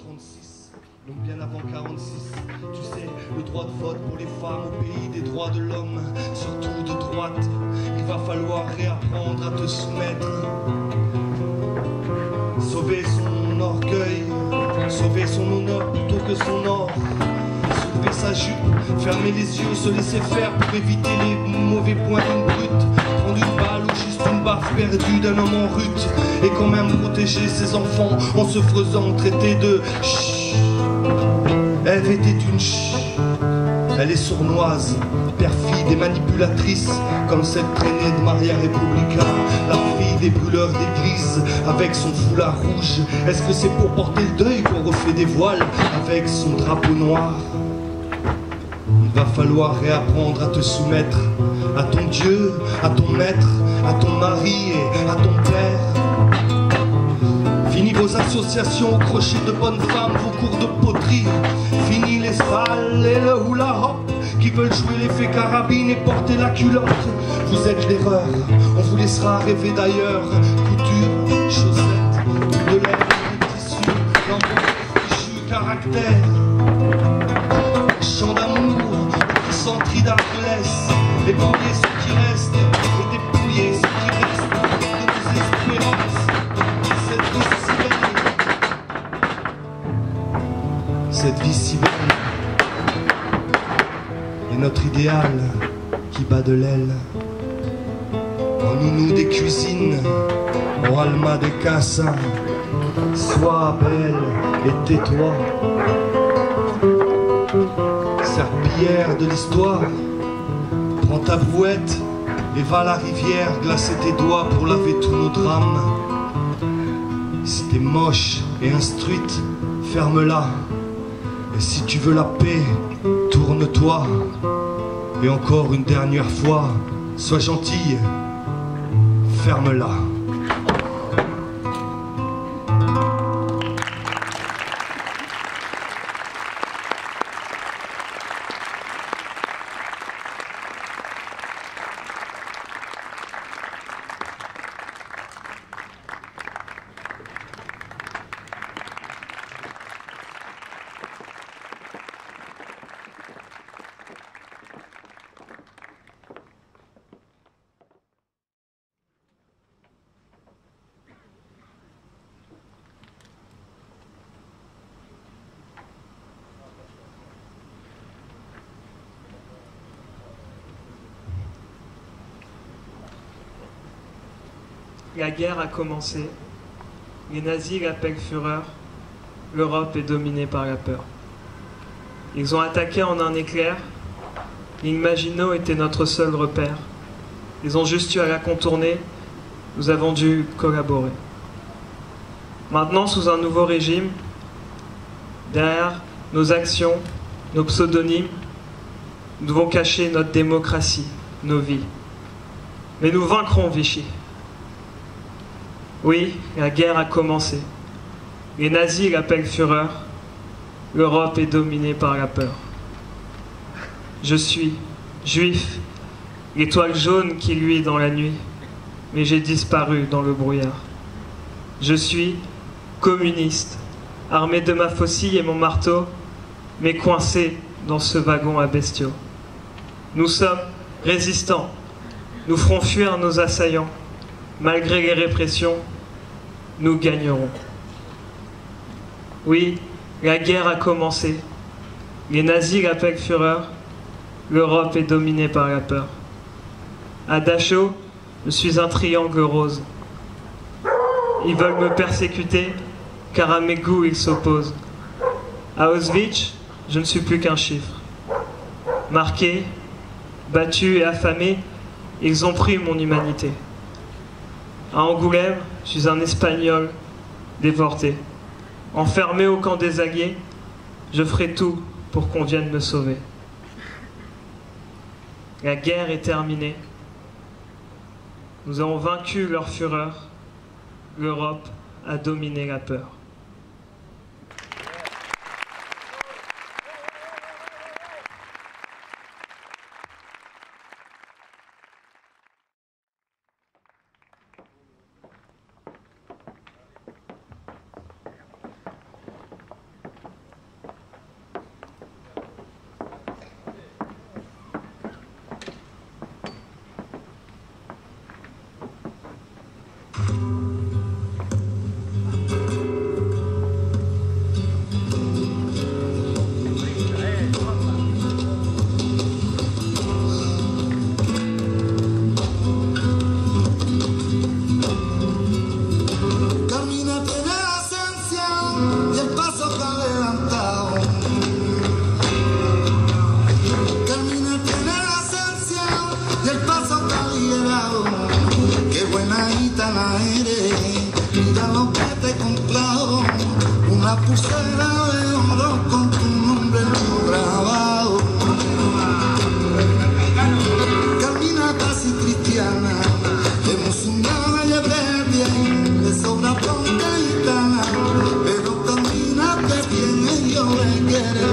36, donc bien avant 46. Tu sais, le droit de vote pour les femmes au pays des droits de l'homme, surtout de droite. Il va falloir réapprendre à te soumettre. Sauver son orgueil, sauver son honneur plutôt que son or. Soulever sa jupe, fermer les yeux, se laisser faire pour éviter les mauvais points d'une brute. Prendre une balle ou juste une baffe perdue d'un homme en rut. Et quand même protéger ses enfants en se faisant traiter de chut. Ève était une chut. Elle est sournoise, perfide et manipulatrice, comme cette traînée de Maria Republica, la fille des brûleurs d'église, avec son foulard rouge. Est-ce que c'est pour porter le deuil qu'on refait des voiles avec son drapeau noir? Il va falloir réapprendre à te soumettre à ton Dieu, à ton maître, à ton mari et à ton père. Fini vos associations au crochet de bonnes femmes, vos cours de poterie. Fini les salles et le hula hop qui veulent jouer l'effet carabine et porter la culotte. Vous êtes l'erreur, on vous laissera rêver d'ailleurs. Couture, chaussettes, de laine, tissu, dans vos fichus caractères. Chant d'amour, centri d'Argelès, épargner ce qui reste et dépouiller ce qui reste de nos espérances. Cette vie si belle est notre idéal qui bat de l'aile. En nounou des cuisines, en alma des cassins, sois belle et tais-toi. Serpillière de l'histoire, prends ta brouette et va à la rivière glacer tes doigts pour laver tous nos drames. Si t'es moche et instruite, ferme-la. Et si tu veux la paix, tourne-toi. Et encore une dernière fois, sois gentille, ferme-la. La guerre a commencé, les nazis l'appellent fureur, l'Europe est dominée par la peur. Ils ont attaqué en un éclair, ligne Maginot était notre seul repère. Ils ont juste eu à la contourner, nous avons dû collaborer. Maintenant, sous un nouveau régime, derrière nos actions, nos pseudonymes, nous devons cacher notre démocratie, nos vies. Mais nous vaincrons Vichy. Oui, la guerre a commencé. Les nazis l'appellent fureur. L'Europe est dominée par la peur. Je suis juif, l'étoile jaune qui luit dans la nuit, mais j'ai disparu dans le brouillard. Je suis communiste, armé de ma faucille et mon marteau, mais coincé dans ce wagon à bestiaux. Nous sommes résistants. Nous ferons fuir nos assaillants. Malgré les répressions, nous gagnerons. Oui, la guerre a commencé. Les nazis l'appellent fureur. L'Europe est dominée par la peur. À Dachau, je suis un triangle rose. Ils veulent me persécuter, car à mes goûts ils s'opposent. À Auschwitz, je ne suis plus qu'un chiffre. Marqué, battu et affamé, ils ont pris mon humanité. À Angoulême, je suis un Espagnol déporté. Enfermé au camp des Alliés, je ferai tout pour qu'on vienne me sauver. La guerre est terminée. Nous avons vaincu leur fureur. L'Europe a dominé la peur. y el paso está llegado. Qué buena gitana eres, mira lo que te he comprado, una pulsera de oro con tu nombre grabado. Camina casi cristiana, de musulmana y hebrea, de sobra blanca gitana, pero camina de bien y yo le quiero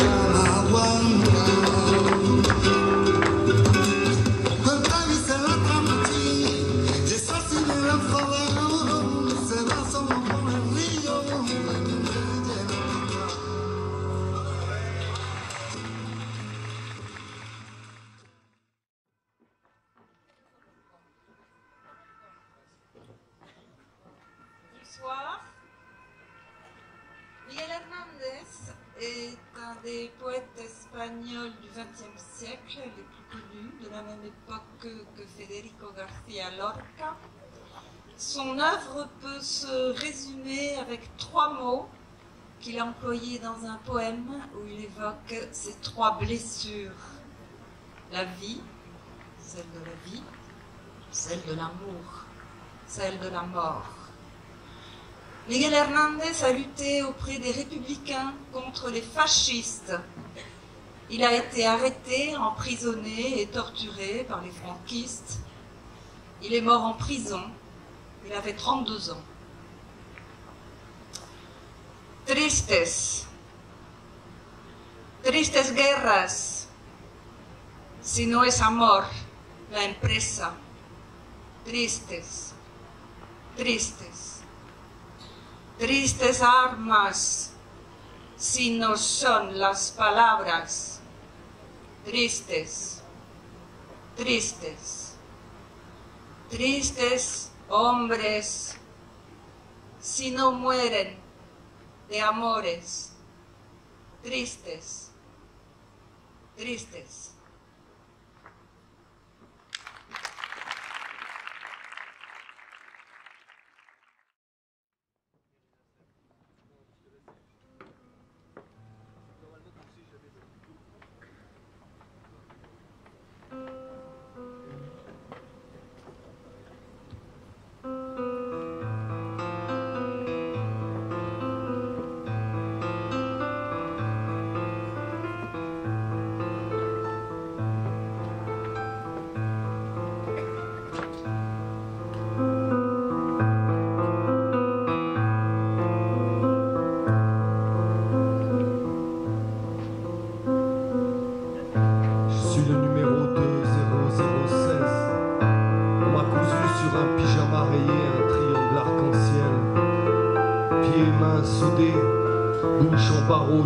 agua. Bonsoir. Miguel Hernández est un des poètes espagnols du XXe siècle, les plus connus, de la même époque que Federico García Lorca. Son œuvre peut se résumer avec 3 mots qu'il a employés dans un poème où il évoque ces 3 blessures. La vie, celle de la vie, celle de l'amour, celle de la mort. Miguel Hernández a lutté auprès des républicains contre les fascistes. Il a été arrêté, emprisonné et torturé par les franquistes. Il est mort en prison. Il avait 32 ans. Tristes. Tristes guerras. Si no es amor, la empresa. Tristes. Tristes. Tristes armas, si no son las palabras. Tristes, tristes, tristes hombres, si no mueren de amores. Tristes, tristes.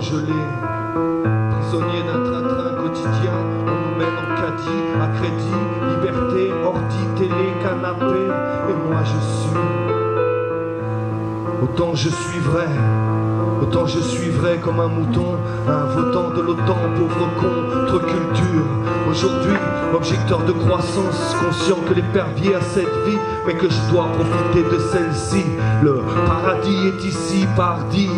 Gelé, prisonnier d'un train-train quotidien, on nous mène en caddie, à crédit, liberté, ordi, télé, canapé, et moi je suis. Autant je suivrai comme un mouton, un votant de l'OTAN, pauvre contre-culture. Aujourd'hui, objecteur de croissance, conscient que l'épervier a cette vie, mais que je dois profiter de celle-ci. Le paradis est ici, pardi,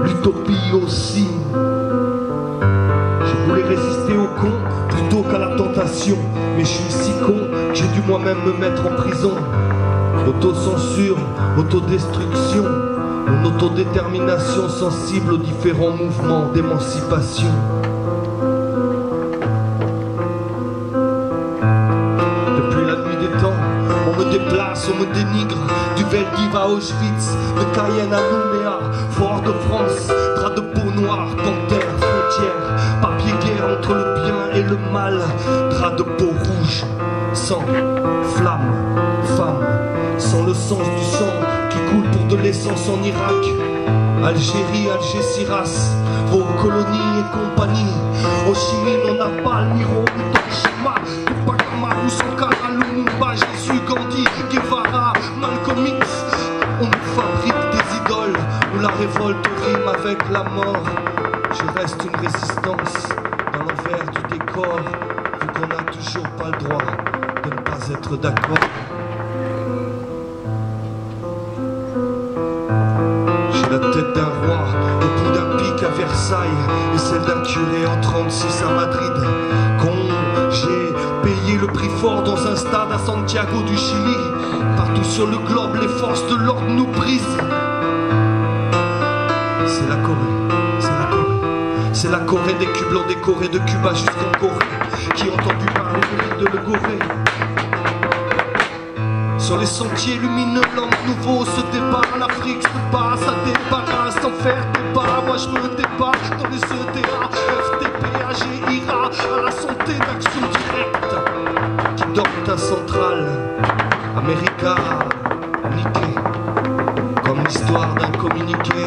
l'utopie aussi. Je voulais résister au con plutôt qu'à la tentation, mais je suis si con que j'ai dû moi-même me mettre en prison. Autocensure, autodestruction, mon autodétermination sensible aux différents mouvements d'émancipation. Depuis la nuit des temps, on me déplace, on me dénigre, du Veldiv à Auschwitz, de Cayenne à Nouméa, Fort-de-France, drap de peau noire, panthère, frontière, papier guerre entre le bien et le mal, drap de peau rouge, sang, flamme, femme, sans le sens du sang qui coule pour de l'essence en Irak, Algérie, Algésiras, vos colonies et compagnie, Ho Chi Minh, on n'a pas l'Iro, Hiroshima, Tupacama, Sankara, Lumumba, Jésus, Gandhi, Guevara, Malcolm X, on nous fabrique des idoles où la révolte rime avec la mort. Je reste une résistance dans l'envers du décor, vu qu'on n'a toujours pas le droit de ne pas être d'accord. J'ai la tête d'un roi au bout d'un pic à Versailles et celle d'un curé en 36 à Madrid. J'ai payé le prix fort dans un stade à Santiago du Chili. Partout sur le globe, les forces de l'ordre nous brisent. C'est la Corée, c'est la Corée. C'est la Corée des cubes blancs décorés de Cuba jusqu'en Corée. Qui a entendu parler de l'île de Gorée. Sur les sentiers lumineux, l'homme nouveau se débat. L'Afrique se bat, ça débarrasse sans faire débat. Moi je me débat dans les EDA, FTP, AGIRA, à la santé d'action directe. Qui dorment à Centrale, America, niqué. Comme l'histoire d'un communiqué.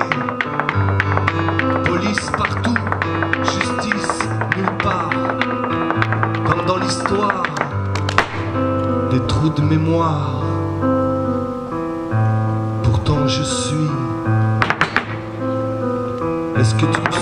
Police partout, justice nulle part. Comme dans l'histoire, des trous de mémoire. Pourtant je suis. Est-ce que tu me suis?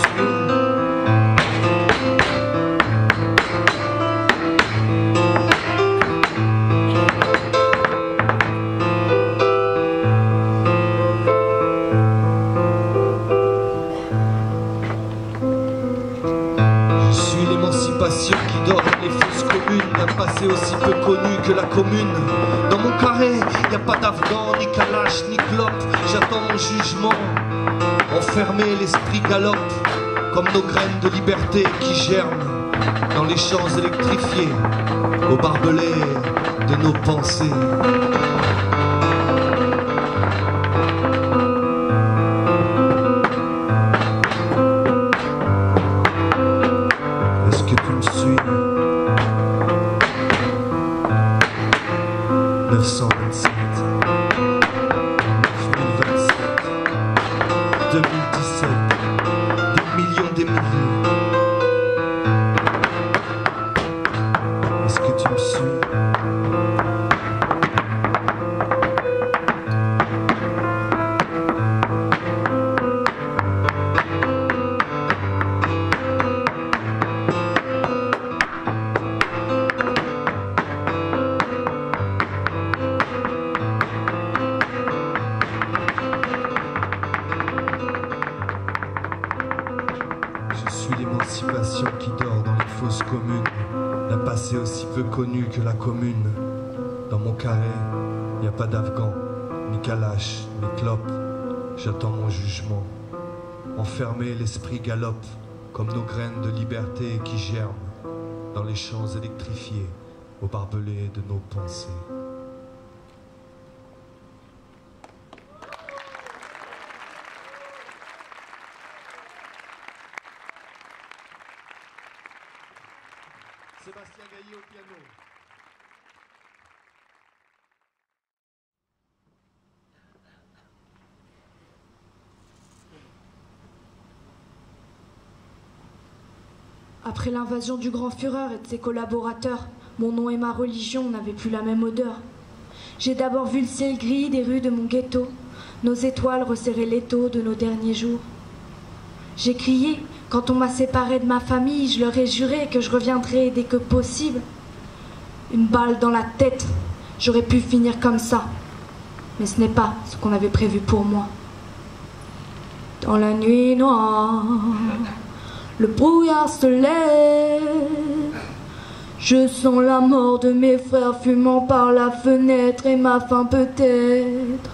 Je suis l'émancipation qui dort dans les fosses communes d'un passé aussi peu connu que la commune. Dans mon carré, y a pas d'Afghan, ni Kalash, ni clope. J'attends mon jugement. Enfermé, l'esprit galope. Comme nos graines de liberté qui germent dans les champs électrifiés, au barbelé de nos pensées. Est-ce que tu me suis? 927 2027 2017 des millions des milliers. Est-ce que tu me suis? Je suis l'émancipation qui dort dans les fosses communes, d'un passé aussi peu connu que la commune. Dans mon carré, y a pas d'Afghan, ni Kalash, ni clope. J'attends mon jugement. Enfermé, l'esprit galope, comme nos graines de liberté qui germent dans les champs électrifiés, au barbelé de nos pensées. Sébastien Gaillet au piano. Après l'invasion du grand Führer et de ses collaborateurs, mon nom et ma religion n'avaient plus la même odeur. J'ai d'abord vu le ciel gris des rues de mon ghetto, nos étoiles resserrer l'étau de nos derniers jours. J'ai crié, quand on m'a séparé de ma famille, je leur ai juré que je reviendrais dès que possible. Une balle dans la tête, j'aurais pu finir comme ça. Mais ce n'est pas ce qu'on avait prévu pour moi. Dans la nuit noire, le brouillard se lève. Je sens la mort de mes frères fumant par la fenêtre et ma faim peut-être.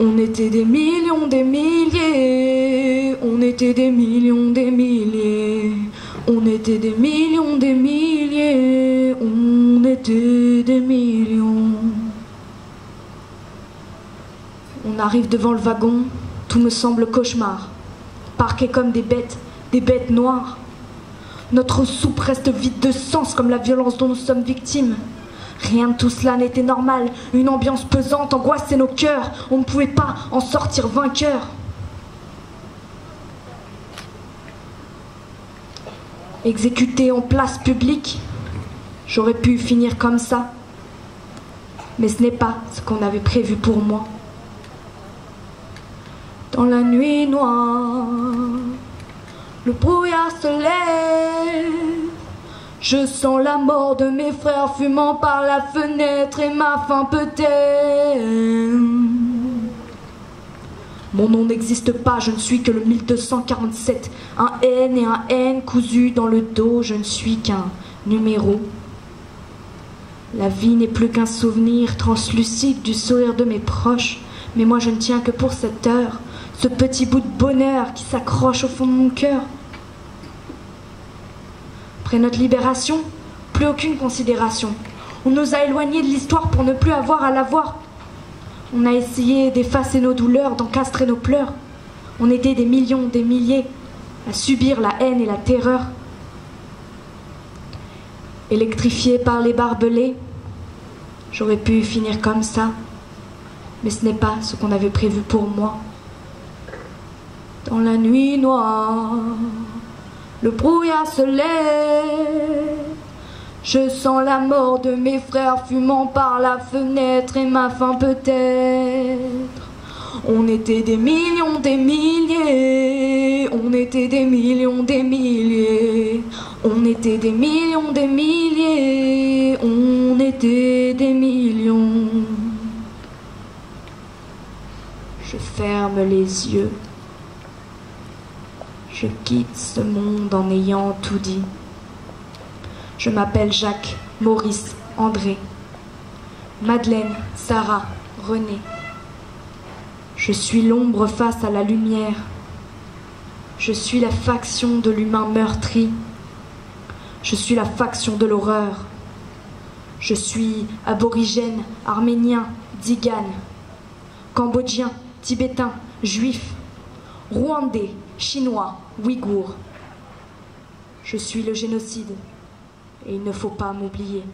On était des millions, des milliers. On était des millions, des milliers. On était des millions, des milliers. On était des millions. On arrive devant le wagon, tout me semble cauchemar. Parqués comme des bêtes noires. Notre soupe reste vide de sens comme la violence dont nous sommes victimes. Rien de tout cela n'était normal. Une ambiance pesante angoissait nos cœurs. On ne pouvait pas en sortir vainqueur. Exécuté en place publique, j'aurais pu finir comme ça. Mais ce n'est pas ce qu'on avait prévu pour moi. Dans la nuit noire, le brouillard se lève. Je sens la mort de mes frères fumant par la fenêtre et ma faim peut-être. Mon nom n'existe pas, je ne suis que le 1247. Un N et un N cousu dans le dos, je ne suis qu'un numéro. La vie n'est plus qu'un souvenir translucide du sourire de mes proches, mais moi je ne tiens que pour cette heure, ce petit bout de bonheur qui s'accroche au fond de mon cœur. Après notre libération, plus aucune considération. On nous a éloignés de l'histoire pour ne plus avoir à la voir. On a essayé d'effacer nos douleurs, d'encastrer nos pleurs. On était des millions, des milliers à subir la haine et la terreur. Électrifié par les barbelés, j'aurais pu finir comme ça, mais ce n'est pas ce qu'on avait prévu pour moi. Dans la nuit noire, le brouillard se lève. Je sens la mort de mes frères fumant par la fenêtre et ma faim peut-être. On était des millions, des milliers. On était des millions, des milliers. On était des millions, des milliers. On était des millions. Je ferme les yeux. Je quitte ce monde en ayant tout dit. Je m'appelle Jacques, Maurice, André, Madeleine, Sarah, René. Je suis l'ombre face à la lumière. Je suis la faction de l'humain meurtri. Je suis la faction de l'horreur. Je suis aborigène, arménien, tzigane, cambodgien, tibétain, juif, rwandais, chinois, ouïghour. Je suis le génocide et il ne faut pas m'oublier.